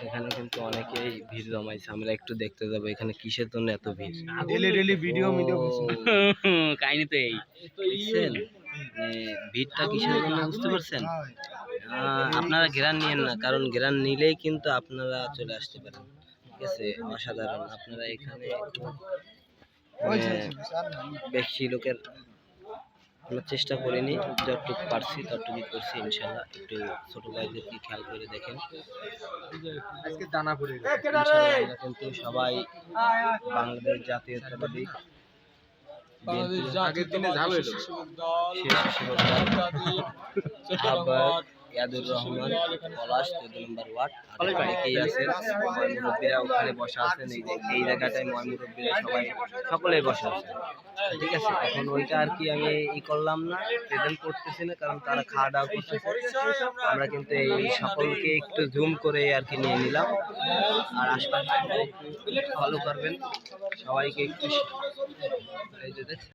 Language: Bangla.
এখানে কিন্তু অনেকেই ভিড় জমাইছে, আমরা একটু দেখতে যাবো এখানে কিসের জন্য এত ভিড়। কাহিনী তো এই বুঝছেন, ভিড়টা কিসের জন্য বুঝতে পারছেন? আপনারা ঘেরান নিয়েন না, কারণ ঘেরান নিলেই কিন্তু আপনারা চলে আসতে পারেন, ঠিক আছে? অসাধারণ। আপনারা এখানে বেশি লোকের আমরা চেষ্টা করিনি, যতটুকু পারছি ততটুকু করছি ইনশাল্লাহ। একটু ছোট ভাইদেরকে খেয়াল করে দেখেন, আমরা কিন্তু সবাই বাংলাদেশ জাতীয়তাবাদী ইয়াদুর রহমান পলাশ 14 নম্বর ওয়ার্ড। অনেকেই আছেন মুরব্বীরা ওখানে বসা আছেন, এই জায়গাটায় মুরব্বীরা সবাই সকলেই বসা আছেন, ঠিক আছে? এখন ওইটা আর কি আমি করলাম না, প্রেজেন্ট করতেছি না, কারণ তারা খাওয়া দাওয়া করতেছে। আমরা কিন্তু এই সকলকে একটু জুম করে আর কি নিয়ে নিলাম। আর আশপাশে ফলো করবেন, সবাইকে একটু